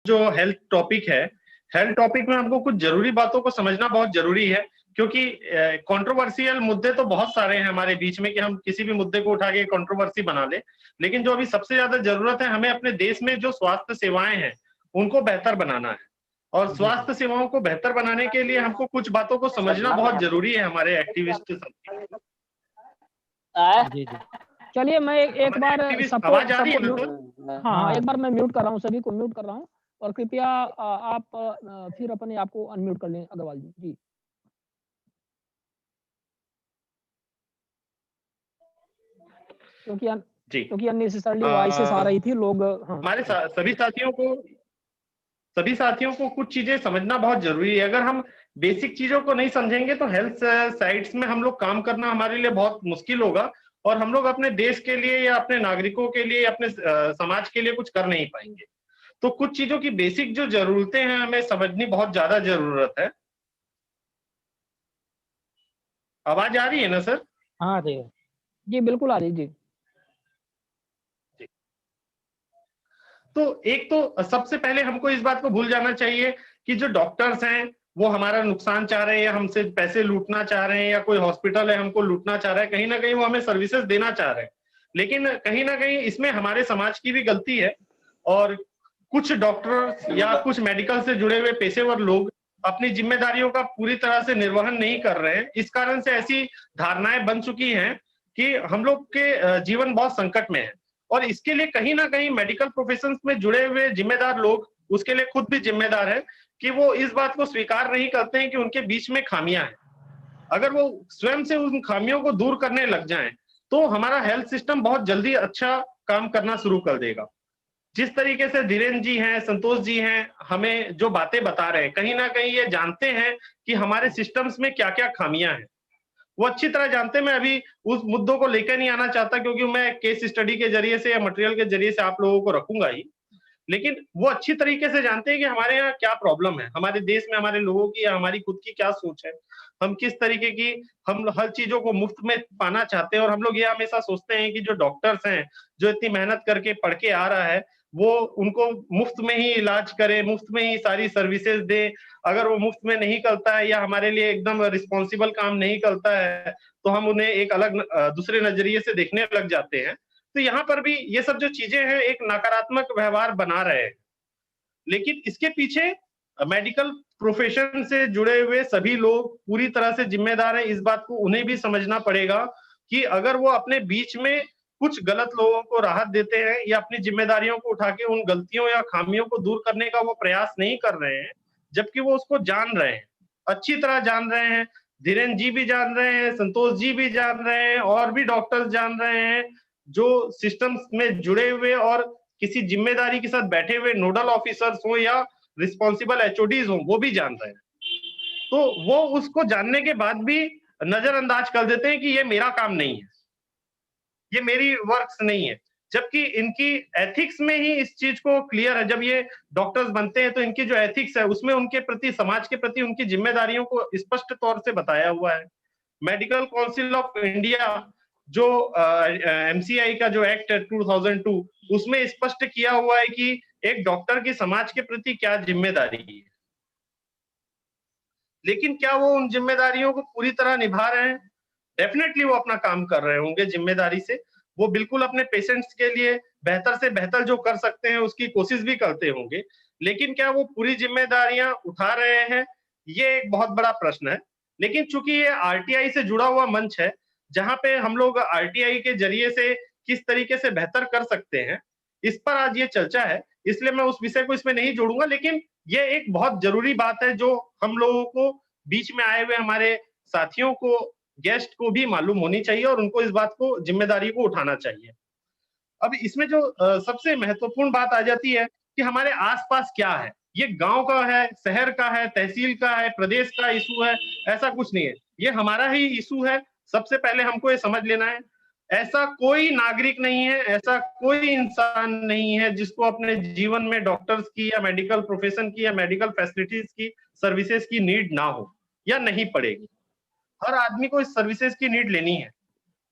जो health topic है, health topic में हमको कुछ जरूरी बातों को समझना बहुत जरूरी है, क्योंकि कंट्रोवर्शियल मुद्दे तो बहुत सारे हैं हमारे बीच में कि हम किसी भी मुद्दे को उठा के कंट्रोवर्सी बना ले। लेकिन जो अभी सबसे ज्यादा जरूरत है, हमें अपने देश में जो स्वास्थ्य सेवाएं हैं उनको बेहतर बनाना है। और स्वास्थ्य सेवाओं को बेहतर बनाने के लिए हमको कुछ बातों को समझना बहुत जरूरी है हमारे एक्टिविस्ट सबकी। जी जी। चलिए मैं एक बार सबको आवाज आ रही है ना सर? हाँ, एक बार मैं म्यूट कर रहा हूँ, सभी को म्यूट कर रहा हूँ और कृपया आप फिर अपने आप को अनम्यूट कर लें अग्रवाल जी। जी। क्योंकि अननेसेसरली वॉइसेस आ रही थी लोग। हाँ, हमारे सभी साथियों को कुछ चीजें समझना बहुत जरूरी है। अगर हम बेसिक चीजों को नहीं समझेंगे तो हेल्थ साइट्स में हम लोग काम करना हमारे लिए बहुत मुश्किल होगा, और हम लोग अपने देश के लिए या अपने नागरिकों के लिए या अपने समाज के लिए कुछ कर नहीं पाएंगे। तो कुछ चीजों की बेसिक जो जरूरतें हैं हमें समझनी बहुत ज्यादा जरूरत है। आवाज आ रही है ना सर? हाँ जी जी, बिल्कुल आ रही जी। तो एक तो सबसे पहले हमको इस बात को भूल जाना चाहिए कि जो डॉक्टर्स हैं वो हमारा नुकसान चाह रहे हैं या हमसे पैसे लूटना चाह रहे हैं, या कोई हॉस्पिटल है हमको लूटना चाह रहा है, कहीं ना कहीं वो हमें सर्विसेज देना चाह रहे हैं। लेकिन कहीं ना कहीं इसमें हमारे समाज की भी गलती है, और कुछ डॉक्टर या कुछ मेडिकल से जुड़े हुए पेशेवर लोग अपनी जिम्मेदारियों का पूरी तरह से निर्वहन नहीं कर रहे हैं। इस कारण से ऐसी धारणाएं बन चुकी हैं कि हम लोग के जीवन बहुत संकट में है। और इसके लिए कहीं ना कहीं मेडिकल प्रोफेशंस में जुड़े हुए जिम्मेदार लोग उसके लिए खुद भी जिम्मेदार है कि वो इस बात को स्वीकार नहीं करते हैं कि उनके बीच में खामियां हैं। अगर वो स्वयं से उन खामियों को दूर करने लग जाएं तो हमारा हेल्थ सिस्टम बहुत जल्दी अच्छा काम करना शुरू कर देगा। जिस तरीके से धीरेन्द्र जी हैं, संतोष जी हैं, हमें जो बातें बता रहे हैं, कहीं ना कहीं ये जानते हैं कि हमारे सिस्टम्स में क्या क्या खामियां हैं। वो अच्छी तरह जानते हैं। मैं अभी उस मुद्दों को लेकर नहीं आना चाहता, क्योंकि मैं केस स्टडी के जरिए से या मटेरियल के जरिए से आप लोगों को रखूंगा ही। लेकिन वो अच्छी तरीके से जानते हैं कि हमारे यहाँ क्या प्रॉब्लम है, हमारे देश में हमारे लोगों की या हमारी खुद की क्या सोच है, हम किस तरीके की हम हर चीजों को मुफ्त में पाना चाहते हैं। और हम लोग ये हमेशा सोचते हैं कि जो डॉक्टर्स हैं, जो इतनी मेहनत करके पढ़ के आ रहा है, वो उनको मुफ्त में ही इलाज करे, मुफ्त में ही सारी सर्विसेज दे। अगर वो मुफ्त में नहीं करता है या हमारे लिए एकदम रिस्पॉन्सिबल काम नहीं करता है तो हम उन्हें एक अलग दूसरे नजरिए से देखने लग जाते हैं। तो यहाँ पर भी ये सब जो चीजें हैं एक नकारात्मक व्यवहार बना रहे हैं। लेकिन इसके पीछे मेडिकल प्रोफेशन से जुड़े हुए सभी लोग पूरी तरह से जिम्मेदार हैं। इस बात को उन्हें भी समझना पड़ेगा कि अगर वो अपने बीच में कुछ गलत लोगों को राहत देते हैं या अपनी जिम्मेदारियों को उठा के उन गलतियों या खामियों को दूर करने का वो प्रयास नहीं कर रहे हैं, जबकि वो उसको जान रहे हैं, अच्छी तरह जान रहे हैं। धीरेन्द्र जी भी जान रहे हैं, संतोष जी भी जान रहे हैं, और भी डॉक्टर्स जान रहे हैं जो सिस्टम्स में जुड़े हुए और किसी जिम्मेदारी के साथ बैठे हुए नोडल ऑफिसर्स हो या रिस्पॉन्सिबल एचओडीज हो, वो भी जान रहे हैं। तो वो उसको जानने के बाद भी नजरअंदाज कर देते हैं कि ये मेरा काम नहीं है, ये मेरी वर्क्स नहीं है। जबकि इनकी एथिक्स में ही इस चीज को क्लियर है। जब ये डॉक्टर्स बनते हैं तो इनकी जो एथिक्स है उसमें उनके प्रति, समाज के प्रति उनकी जिम्मेदारियों को स्पष्ट तौर से बताया हुआ है। मेडिकल काउंसिल ऑफ इंडिया जो एमसीआई का जो एक्ट है 2002, उसमें स्पष्ट किया हुआ है कि एक डॉक्टर की समाज के प्रति क्या जिम्मेदारी है। लेकिन क्या वो उन जिम्मेदारियों को पूरी तरह निभा रहे हैं? डेफिनेटली वो अपना काम कर रहे होंगे जिम्मेदारी से। वो बिल्कुल अपने पेशेंट्स के लिए बेहतर से बेहतर जो कर सकते हैं उसकी कोशिश भी करते होंगे। लेकिन क्या वो पूरी जिम्मेदारियां उठा रहे हैं? ये एक बहुत बड़ा प्रश्न है। लेकिन चूंकि ये आरटीआई से जुड़ा हुआ मंच है, जहां पे हम लोग आरटीआई के जरिए से किस तरीके से बेहतर कर सकते हैं, इस पर आज ये चर्चा है। इसलिए मैं उस विषय को इसमें नहीं जोड़ूंगा। लेकिन ये एक बहुत जरूरी बात है जो हम लोगों को, बीच में आए हुए हमारे साथियों को, गेस्ट को भी मालूम होनी चाहिए और उनको इस बात को, जिम्मेदारी को उठाना चाहिए। अब इसमें जो सबसे महत्वपूर्ण बात आ जाती है कि हमारे आसपास क्या है। ये गांव का है, शहर का है, तहसील का है, प्रदेश का इशू है, ऐसा कुछ नहीं है। ये हमारा ही इशू है। सबसे पहले हमको ये समझ लेना है, ऐसा कोई नागरिक नहीं है, ऐसा कोई इंसान नहीं है जिसको अपने जीवन में डॉक्टर्स की या मेडिकल प्रोफेशन की या मेडिकल फैसिलिटीज की, सर्विसेज की नीड ना हो या नहीं पड़ेगी। हर आदमी को इस सर्विसेज की नीड लेनी है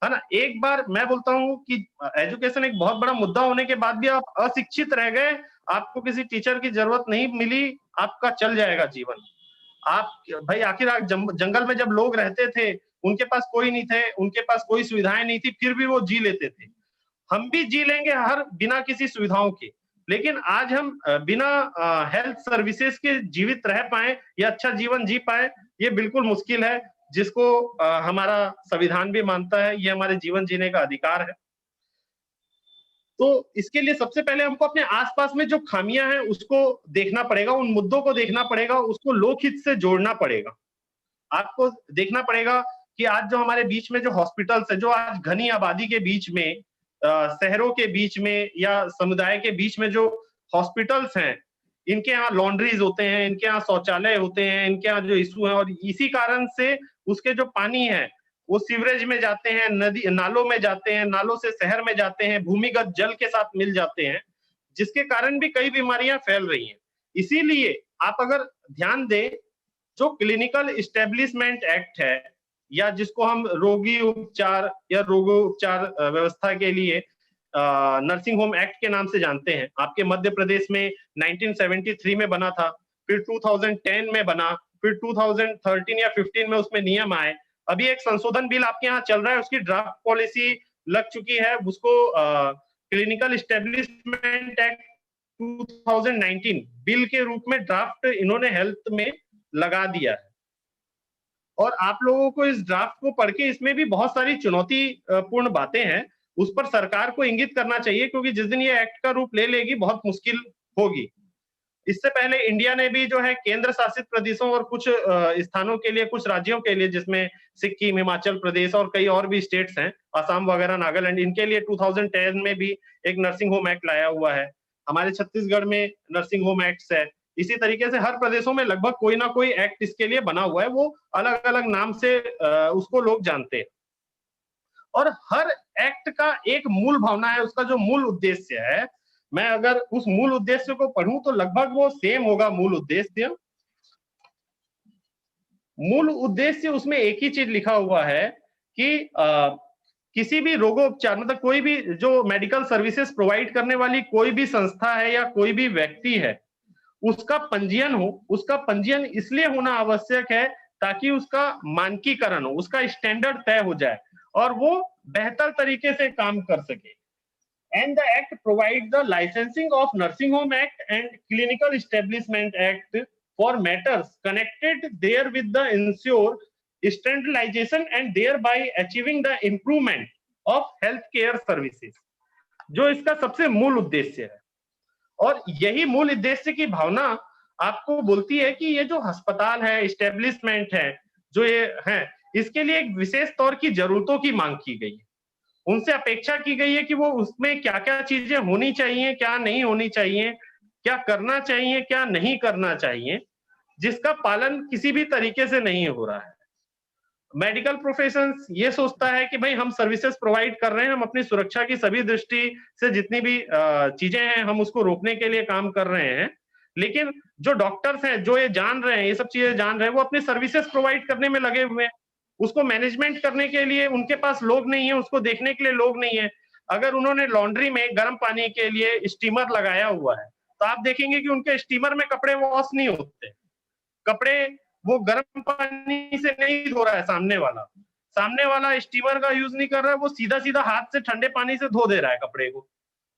ना। एक बार मैं बोलता हूँ कि एजुकेशन एक बहुत बड़ा मुद्दा होने के बाद भी आप अशिक्षित रह गए आपको किसी टीचर की जरूरत नहीं मिली, आपका चल जाएगा जीवन। आप भाई आखिर जंगल में जब लोग रहते थे, उनके पास कोई नहीं थे, उनके पास कोई सुविधाएं नहीं थी, फिर भी वो जी लेते थे। हम भी जी लेंगे हर बिना किसी सुविधाओं के, लेकिन आज हम बिना हेल्थ सर्विसेज के जीवित रह पाए या अच्छा जीवन जी पाए, ये बिल्कुल मुश्किल है, जिसको हमारा संविधान भी मानता है, ये हमारे जीवन जीने का अधिकार है। तो इसके लिए सबसे पहले हमको अपने आसपास में जो खामियां हैं उसको देखना पड़ेगा, उन मुद्दों को देखना पड़ेगा, उसको लोकहित से जोड़ना पड़ेगा। आपको देखना पड़ेगा कि आज जो हमारे बीच में जो हॉस्पिटल्स है, जो आज घनी आबादी के बीच में, शहरों के बीच में या समुदाय के बीच में जो हॉस्पिटल्स हैं, इनके यहाँ लॉन्ड्रीज होते हैं, इनके यहाँ शौचालय होते हैं, इनके यहाँ जो इशू है, और इसी कारण से उसके जो पानी है वो सीवरेज में जाते हैं, नदी नालों में जाते हैं, नालों से शहर में जाते हैं, भूमिगत जल के साथ मिल जाते हैं, जिसके कारण भी कई बीमारियां फैल रही हैं। इसीलिए आप अगर ध्यान दें, जो क्लिनिकल इस्टेब्लिशमेंट एक्ट है, या जिसको हम रोगी उपचार या रोगोपचार व्यवस्था के लिए नर्सिंग होम एक्ट के नाम से जानते हैं, आपके मध्य प्रदेश में 1973 में बना था, फिर 2010 में बना, फिर 2013 या 15 में उसमें नियम आए। अभी एक संशोधन बिल आपके यहाँ चल रहा है, उसकी ड्राफ्ट पॉलिसी लग चुकी है, उसको क्लिनिकल इस्टेब्लिशमेंट एक्ट 2019 बिल के रूप में ड्राफ्ट इन्होंने हेल्थ में लगा दिया है। और आप लोगों को इस ड्राफ्ट को पढ़ के इसमें भी बहुत सारी चुनौतीपूर्ण बातें हैं, उस पर सरकार को इंगित करना चाहिए, क्योंकि जिस दिन ये एक्ट का रूप ले लेगी बहुत मुश्किल होगी। इससे पहले इंडिया ने भी जो है केंद्र शासित प्रदेशों और कुछ स्थानों के लिए, कुछ राज्यों के लिए, जिसमें सिक्किम, हिमाचल प्रदेश और कई और भी स्टेट्स हैं, असम वगैरह, नागालैंड, इनके लिए 2010 में भी एक नर्सिंग होम एक्ट लाया हुआ है। हमारे छत्तीसगढ़ में नर्सिंग होम एक्ट है। इसी तरीके से हर प्रदेशों में लगभग कोई ना कोई एक्ट इसके लिए बना हुआ है, वो अलग अलग नाम से उसको लोग जानते हैं। और हर एक्ट का एक मूल भावना है, उसका जो मूल उद्देश्य है, मैं अगर उस मूल उद्देश्य को पढ़ूं तो लगभग वो सेम होगा। मूल उद्देश्य उसमें एक ही चीज लिखा हुआ है कि किसी भी रोगोपचार, मतलब कोई भी जो मेडिकल सर्विसेज प्रोवाइड करने वाली कोई भी संस्था है या कोई भी व्यक्ति है, उसका पंजीयन हो। उसका पंजीयन इसलिए होना आवश्यक है ताकि उसका मानकीकरण हो, उसका स्टैंडर्ड तय हो जाए और वो बेहतर तरीके से काम कर सके। And the act provides the licensing of Nursing Home Act and Clinical Establishment Act for matters connected there with the ensure standardization and thereby achieving the improvement of healthcare services, जो इसका सबसे मूल उद्देश्य है। और यही मूल उद्देश्य की भावना आपको बोलती है कि ये जो अस्पताल है, एस्टेब्लिशमेंट है, जो ये है, इसके लिए एक विशेष तौर की जरूरतों की मांग की गई है। उनसे अपेक्षा की गई है कि वो उसमें क्या क्या चीजें होनी चाहिए, क्या नहीं होनी चाहिए, क्या करना चाहिए, क्या नहीं करना चाहिए, जिसका पालन किसी भी तरीके से नहीं हो रहा है। मेडिकल प्रोफेशन ये सोचता है कि भाई हम सर्विसेज प्रोवाइड कर रहे हैं, हम अपनी सुरक्षा की सभी दृष्टि से जितनी भी चीजें हैं हम उसको रोकने के लिए काम कर रहे हैं, लेकिन जो डॉक्टर्स हैं, जो ये जान रहे हैं, ये सब चीजें जान रहे हैं, वो अपनी सर्विसेज प्रोवाइड करने में लगे हुए हैं। उसको मैनेजमेंट करने के लिए उनके पास लोग नहीं है, उसको देखने के लिए लोग नहीं है। अगर उन्होंने लॉन्ड्री में गर्म पानी के लिए स्टीमर लगाया हुआ है, तो आप देखेंगे कि उनके स्टीमर में कपड़े वॉश नहीं होते, कपड़े वो गर्म पानी से नहीं धो रहा है। सामने वाला स्टीमर का यूज नहीं कर रहा है, वो सीधा सीधा हाथ से ठंडे पानी से धो दे रहा है कपड़े को।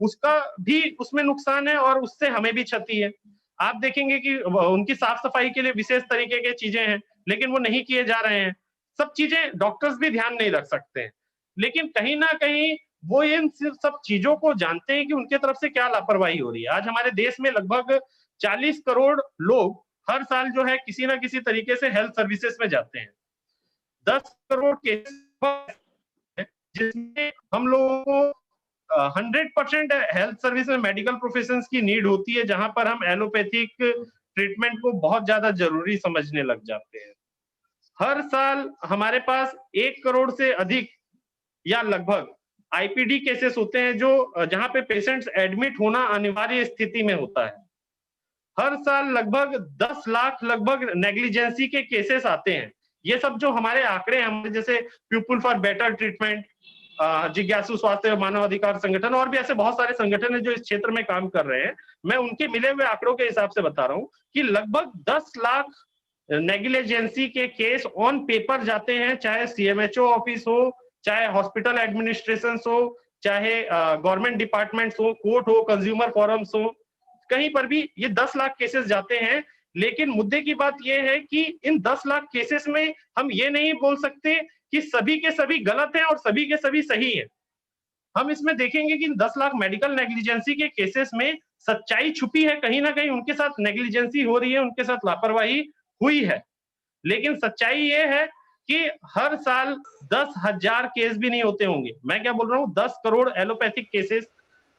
उसका भी उसमें नुकसान है और उससे हमें भी क्षति है। आप देखेंगे कि उनकी साफ सफाई के लिए विशेष तरीके की चीजें हैं, लेकिन वो नहीं किए जा रहे हैं। सब चीजें डॉक्टर्स भी ध्यान नहीं रख सकते हैं, लेकिन कहीं ना कहीं वो इन सब चीजों को जानते हैं कि उनके तरफ से क्या लापरवाही हो रही है। आज हमारे देश में लगभग 40 करोड़ लोग हर साल जो है किसी ना किसी तरीके से हेल्थ सर्विसेज में जाते हैं। 10 करोड़ केस जिसमें हम लोगों को 100% हेल्थ सर्विस में मेडिकल प्रोफेशंस की नीड होती है, जहां पर हम एलोपैथिक ट्रीटमेंट को बहुत ज्यादा जरूरी समझने लग जाते हैं। हर साल हमारे पास 1 करोड़ से अधिक या लगभग आईपीडी केसेस होते हैं, जो जहां पे पेशेंट्स एडमिट होना अनिवार्य स्थिति में होता है। हर साल लगभग 10 लाख लगभग नेग्लिजेंसी के केसेस आते हैं। ये सब जो हमारे आंकड़े हैं, हमारे जैसे पीपल फॉर बेटर ट्रीटमेंट, जिज्ञासु स्वास्थ्य मानव अधिकार संगठन और भी ऐसे बहुत सारे संगठन हैं जो इस क्षेत्र में काम कर रहे हैं, मैं उनके मिले हुए आंकड़ों के हिसाब से बता रहा हूं कि लगभग 10 लाख नेग्लिजेंसी के केस ऑन पेपर जाते हैं, चाहे सीएमएचओ ऑफिस हो, चाहे हॉस्पिटल एडमिनिस्ट्रेशन हो, चाहे गवर्नमेंट डिपार्टमेंट्स हो, कोर्ट हो, कंज्यूमर फोरम्स हो, कहीं पर भी ये 10 लाख केसेस जाते हैं। लेकिन मुद्दे की बात यह है कि इन 10 लाख केसेस में हम ये नहीं बोल सकते कि सभी के सभी गलत हैं और सभी के सभी सही हैं। हम इसमें देखेंगे कि 10 लाख मेडिकल नेग्लिजेंसी के केसेस में सच्चाई छुपी है, कहीं ना कहीं उनके साथ नेग्लिजेंसी हो रही है, उनके साथ लापरवाही हुई है। लेकिन सच्चाई ये है कि हर साल 10,000 केस भी नहीं होते होंगे, मैं क्या बोल रहा हूँ, 10 करोड़ एलोपैथिक केसेस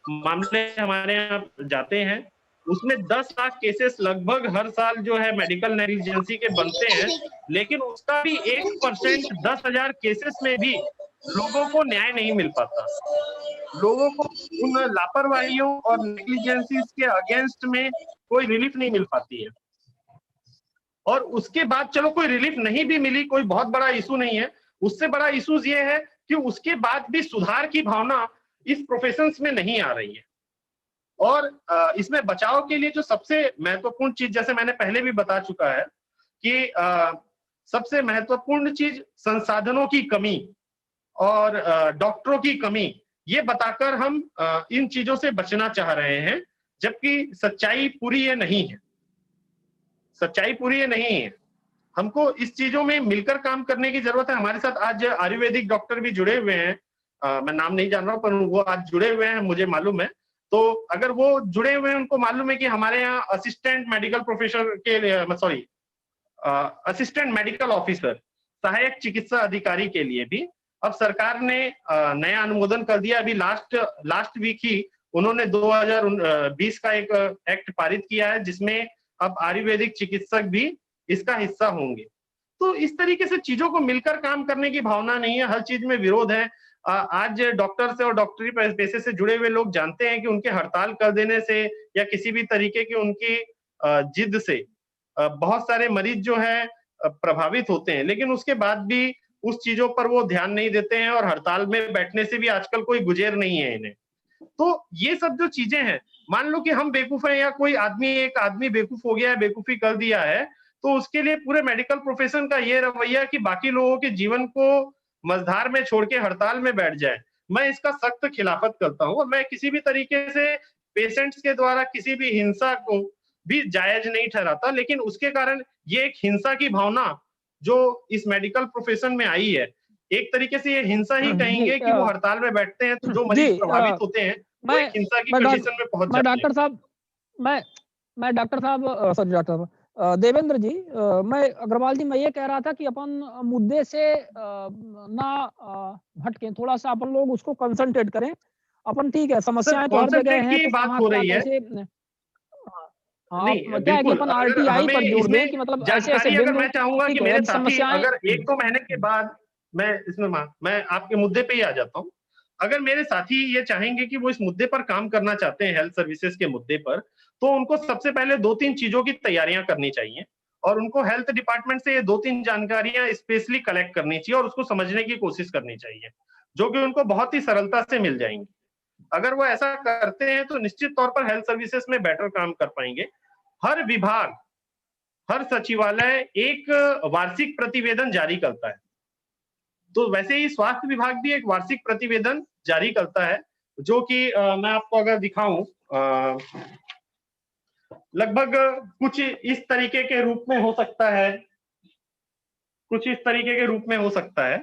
मामले हमारे यहाँ जाते हैं, उसमें 10 लाख केसेस लगभग हर साल जो है मेडिकल नेग्लिजेंसी के बनते हैं। लेकिन उसका भी 1% 10,000 केसेस में भी लोगों को न्याय नहीं मिल पाता, लोगों को उन लापरवाहियों और नेग्लिजेंसीज के अगेंस्ट में कोई रिलीफ नहीं मिल पाती है। और उसके बाद चलो कोई रिलीफ नहीं भी मिली, कोई बहुत बड़ा इशू नहीं है, उससे बड़ा इशूज ये है कि उसके बाद भी सुधार की भावना इस प्रोफेशंस में नहीं आ रही है। और इसमें बचाव के लिए जो सबसे महत्वपूर्ण चीज, जैसे मैंने पहले भी बता चुका है कि सबसे महत्वपूर्ण चीज संसाधनों की कमी और डॉक्टरों की कमी, ये बताकर हम इन चीजों से बचना चाह रहे हैं, जबकि सच्चाई पूरी ये नहीं है, सच्चाई पूरी ये नहीं है। हमको इस चीजों में मिलकर काम करने की जरूरत है। हमारे साथ आज आयुर्वेदिक डॉक्टर भी जुड़े हुए हैं, मैं नाम नहीं जान रहा हूँ पर वो आज जुड़े हुए हैं, मुझे मालूम है। तो अगर वो जुड़े हुए हैं, उनको मालूम है कि हमारे यहाँ असिस्टेंट मेडिकल प्रोफेसर के सॉरी असिस्टेंट मेडिकल ऑफिसर, सहायक चिकित्सा अधिकारी के लिए भी अब सरकार ने नया अनुमोदन कर दिया। अभी लास्ट वीक ही उन्होंने 2020 का एक एक्ट पारित किया है, जिसमें अब आयुर्वेदिक चिकित्सक भी इसका हिस्सा होंगे। तो इस तरीके से चीजों को मिलकर काम करने की भावना नहीं है, हर चीज में विरोध है। आज डॉक्टर से और डॉक्टरी पेशे से जुड़े हुए लोग जानते हैं कि उनके हड़ताल कर देने से या किसी भी तरीके की उनकी जिद से बहुत सारे मरीज जो है प्रभावित होते हैं, लेकिन उसके बाद भी उस चीजों पर वो ध्यान नहीं देते हैं और हड़ताल में बैठने से भी आजकल कोई गुजेर नहीं है इन्हें। तो ये सब जो चीजें हैं, मान लो कि हम बेवकूफ हैं या कोई एक आदमी बेवकूफ हो गया है, बेवकूफी कर दिया है, तो उसके लिए पूरे मेडिकल प्रोफेशन का ये रवैया कि बाकी लोगों के जीवन को मझधार में छोड़ के हड़ताल में बैठ जाए, मैं इसका सख्त खिलाफत करता हूँ। और मैं किसी भी तरीके से पेशेंट्स के द्वारा किसी भी हिंसा को भी जायज नहीं ठहराता, लेकिन उसके कारण ये एक हिंसा की भावना जो इस मेडिकल प्रोफेशन में आई है, एक तरीके से ये हिंसा ही कहेंगे कि वो हड़ताल में बैठते हैं, तो जो मरीज प्रभावित होते हैं वो एक हिंसा की कंडीशन में पहुंच जाते हैं। डॉक्टर साहब, मैं डॉक्टर साहब सॉरी डॉक्टर साहब देवेंद्र जी, मैं अग्रवाल जी, मैं ये कह रहा था कि अपन मुद्दे से ना हटके थोड़ा सा अपन लोग उसको कंसंट्रेट करें। अपन ठीक है, समस्याएं तो हर जगह हैं, की तो बात कहाँ हो क्या रही है। कैसे नहीं, क्या है कि अपन आरटीआई पर जोर दें कि मतलब ऐसे अगर मैं चाहूंगा कि मेरे साथी अगर 1-2 महीने के बाद मैं आपके मुद्दे पे ही आ जाता हूँ। अगर मेरे साथी ये चाहेंगे कि वो इस मुद्दे पर काम करना चाहते हैं, हेल्थ सर्विसेज के मुद्दे पर, तो उनको सबसे पहले 2-3 चीजों की तैयारियां करनी चाहिए और उनको हेल्थ डिपार्टमेंट से ये 2-3 जानकारियां स्पेशली कलेक्ट करनी चाहिए और उसको समझने की कोशिश करनी चाहिए, जो कि उनको बहुत ही सरलता से मिल जाएंगी। अगर वो ऐसा करते हैं तो निश्चित तौर पर हेल्थ सर्विसेज में बेटर काम कर पाएंगे। हर विभाग, हर सचिवालय एक वार्षिक प्रतिवेदन जारी करता है, तो वैसे ही स्वास्थ्य विभाग भी एक वार्षिक प्रतिवेदन जारी करता है, जो कि मैं आपको अगर दिखाऊं, लगभग कुछ इस तरीके के रूप में हो सकता है, कुछ इस तरीके के रूप में हो सकता है।